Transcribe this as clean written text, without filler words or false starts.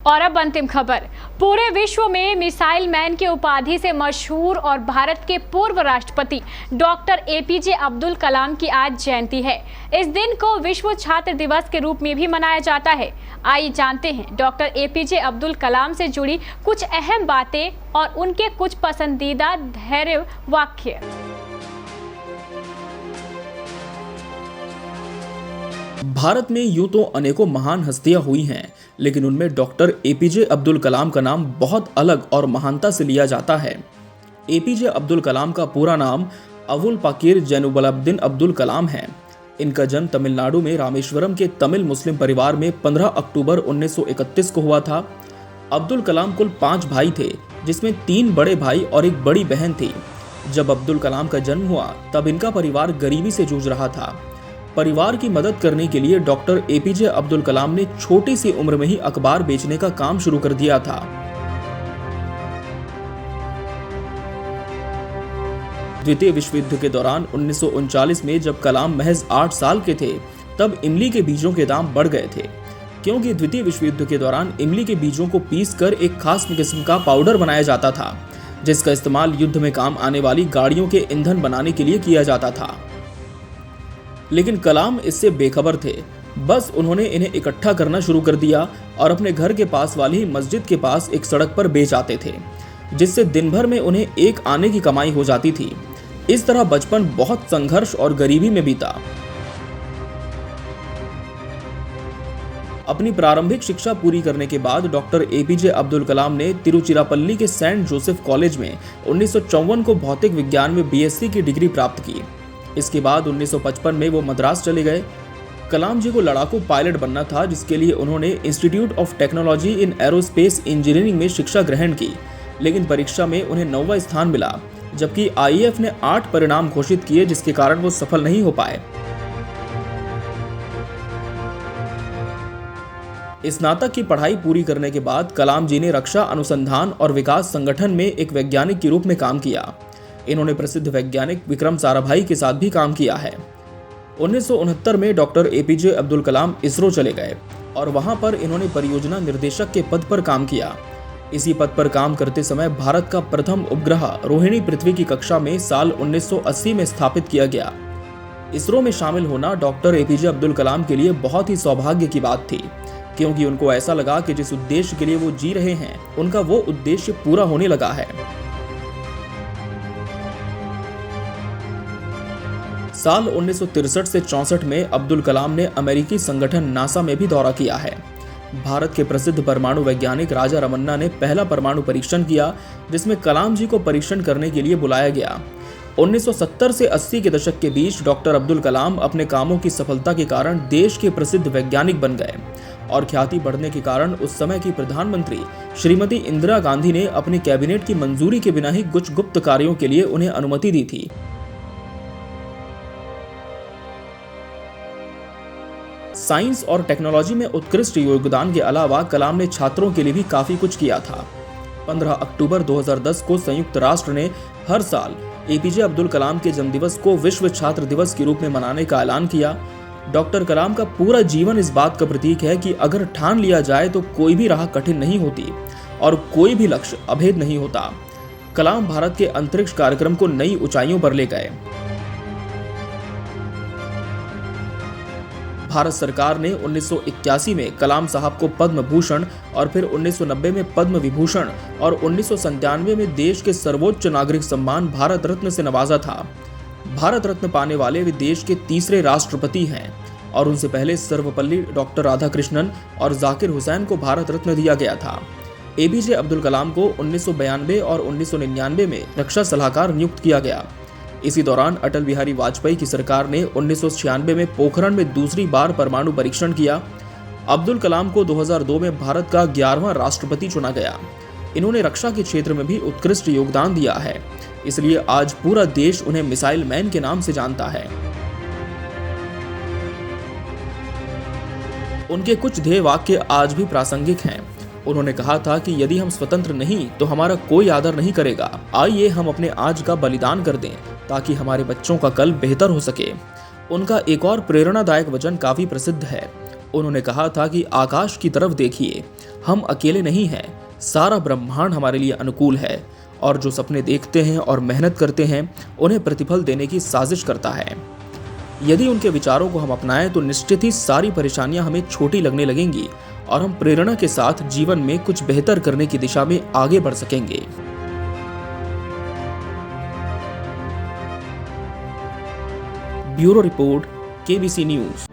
और अब अंतिम खबर। पूरे विश्व में मिसाइल मैन की उपाधि से मशहूर और भारत के पूर्व राष्ट्रपति डॉक्टर एपीजे अब्दुल कलाम की आज जयंती है। इस दिन को विश्व छात्र दिवस के रूप में भी मनाया जाता है। आइए जानते हैं डॉक्टर एपीजे अब्दुल कलाम से जुड़ी कुछ अहम बातें और उनके कुछ पसंदीदा धैर्य वाक्य। भारत में यूं तो अनेकों महान हस्तियां हुई हैं, लेकिन उनमें डॉक्टर एपीजे अब्दुल कलाम का नाम बहुत अलग और महानता से लिया जाता है। एपीजे अब्दुल कलाम का पूरा नाम अवुल पाकीर जैनुलाब्दीन अब्दुल कलाम है। इनका जन्म तमिलनाडु में रामेश्वरम के तमिल मुस्लिम परिवार में 15 अक्टूबर 1931 को हुआ था। अब्दुल कलाम कुल 5 भाई थे, जिसमें 3 बड़े भाई और एक बड़ी बहन थी। जब अब्दुल कलाम का जन्म हुआ तब इनका परिवार गरीबी से जूझ रहा था। परिवार की मदद करने के लिए डॉक्टर एपीजे अब्दुल कलाम ने छोटी सी उम्र में ही अखबार बेचने का काम शुरू कर दिया था। द्वितीय विश्व युद्ध के दौरान 1939 में जब कलाम महज 8 साल के थे, तब इमली के बीजों के दाम बढ़ गए थे, क्योंकि द्वितीय विश्व युद्ध के दौरान इमली के बीजों को पीसकर एक खास किस्म का पाउडर बनाया जाता था, जिसका इस्तेमाल युद्ध में काम आने वाली गाड़ियों के ईंधन बनाने के लिए किया जाता था। लेकिन कलाम इससे बेखबर थे। बस उन्होंने इन्हें इकट्ठा करना शुरू कर दिया और अपने घर के पास वाली ही मस्जिद के पास एक सड़क पर बेच आते थे, जिससे दिन भर में उन्हें एक आने की कमाई हो जाती थी। इस तरह बचपन बहुत संघर्ष और गरीबी में बीता। अपनी प्रारंभिक शिक्षा पूरी करने के बाद डॉक्टर एपीजे अब्दुल कलाम ने तिरुचिरापल्ली के सेंट जोसेफ कॉलेज में 1954 को भौतिक विज्ञान में बीएससी की डिग्री प्राप्त की। इसके बाद 1955 में वो मद्रास चले गए। कलाम जी को लड़ाकू पायलट बनना था, जिसके लिए उन्होंने institute of technology in aerospace engineering में शिक्षा ग्रहण की, लेकिन परीक्षा में उन्हें 9वां स्थान मिला, जबकि आईएएफ ने 8 परिणाम घोषित किए, जिसके कारण वो सफल नहीं हो पाए। स्नातक की पढ़ाई पूरी करने के बाद कलाम जी ने रक्षा अनुसंधान और विकास संगठन में एक वैज्ञानिक के रूप में काम किया। इन्होंने प्रसिद्ध वैज्ञानिक विक्रम साराभाई के साथ भी काम किया है। 1969 में डॉक्टर एपीजे अब्दुल कलाम इसरो चले गए और वहां पर इन्होंने परियोजना निर्देशक के पद पर काम किया। इसी पद पर काम करते समय भारत का प्रथम उपग्रह रोहिणी पृथ्वी की कक्षा में साल 1980 में स्थापित किया गया। इसरो में शामिल होना डॉक्टर एपीजे अब्दुल कलाम के लिए बहुत ही सौभाग्य की बात थी, क्योंकि उनको ऐसा लगा कि जिस उद्देश्य के लिए वो जी रहे हैं, उनका वो उद्देश्य पूरा होने लगा है। साल 1963 से 64 में अब्दुल कलाम ने अमेरिकी संगठन नासा में भी दौरा किया है। भारत के प्रसिद्ध परमाणु वैज्ञानिक राजा रमन्ना ने पहला परमाणु परीक्षण किया, जिसमें कलाम जी को परीक्षण करने के लिए बुलाया गया। 1970 से 80 के दशक के बीच डॉक्टर अब्दुल कलाम अपने कामों की सफलता के कारण देश के प्रसिद्ध वैज्ञानिक बन गए और ख्याति बढ़ने के कारण उस समय की प्रधानमंत्री श्रीमती इंदिरा गांधी ने अपनी कैबिनेट की मंजूरी के बिना ही कुछ गुप्त कार्यों के लिए उन्हें अनुमति दी थी। साइंस और टेक्नोलॉजी में उत्कृष्ट योगदान के अलावा कलाम ने छात्रों के लिए भी काफी कुछ किया था। 15 अक्टूबर 2010 को संयुक्त राष्ट्र ने हर साल एपीजे अब्दुल कलाम के जन्मदिवस को विश्व छात्र दिवस के रूप में मनाने का ऐलान किया। डॉक्टर कलाम का पूरा जीवन इस बात का प्रतीक है कि अगर ठान लिया जाए तो कोई भी राह कठिन नहीं होती और कोई भी लक्ष्य अभेद नहीं होता। कलाम भारत के अंतरिक्ष कार्यक्रम को नई ऊंचाइयों पर ले गए। भारत सरकार ने 1981 में कलाम साहब को पद्म भूषण और फिर 1990 में पद्म विभूषण और 1997 में देश के सर्वोच्च नागरिक सम्मान भारत रत्न से नवाजा था। भारत रत्न पाने वाले वे देश के तीसरे राष्ट्रपति हैं और उनसे पहले सर्वपल्ली डॉक्टर राधाकृष्णन और जाकिर हुसैन को भारत रत्न दिया गया था। एपीजे अब्दुल कलाम को 1992 और 1999 में रक्षा सलाहकार नियुक्त किया गया। इसी दौरान अटल बिहारी वाजपेयी की सरकार ने 1996 में पोखरण में दूसरी बार परमाणु परीक्षण किया। अब्दुल कलाम को 2002 में भारत का 11वां राष्ट्रपति चुना गया। इन्होंने रक्षा के क्षेत्र में भी उत्कृष्ट योगदान दिया है, इसलिए आज पूरा देश उन्हें मिसाइल मैन के नाम से जानता है। उनके कुछ ध्येय वाक्य आज भी प्रासंगिक हैं। उन्होंने कहा था कि यदि हम स्वतंत्र नहीं तो हमारा कोई आदर नहीं करेगा। आइए हम अपने आज का बलिदान कर दें ताकि हमारे बच्चों का कल बेहतर हो सके। उनका एक और प्रेरणादायक वचन काफी प्रसिद्ध है। उन्होंने कहा था कि आकाश की तरफ देखिए, हम अकेले नहीं हैं, सारा ब्रह्मांड हमारे लिए अनुकूल है और जो सपने देखते हैं और मेहनत करते हैं उन्हें प्रतिफल देने की साजिश करता है। यदि उनके विचारों को हम अपनाएं तो निश्चित ही सारी परेशानियां हमें छोटी लगने लगेंगी और हम प्रेरणा के साथ जीवन में कुछ बेहतर करने की दिशा में आगे बढ़ सकेंगे। Bureau report, KBC news.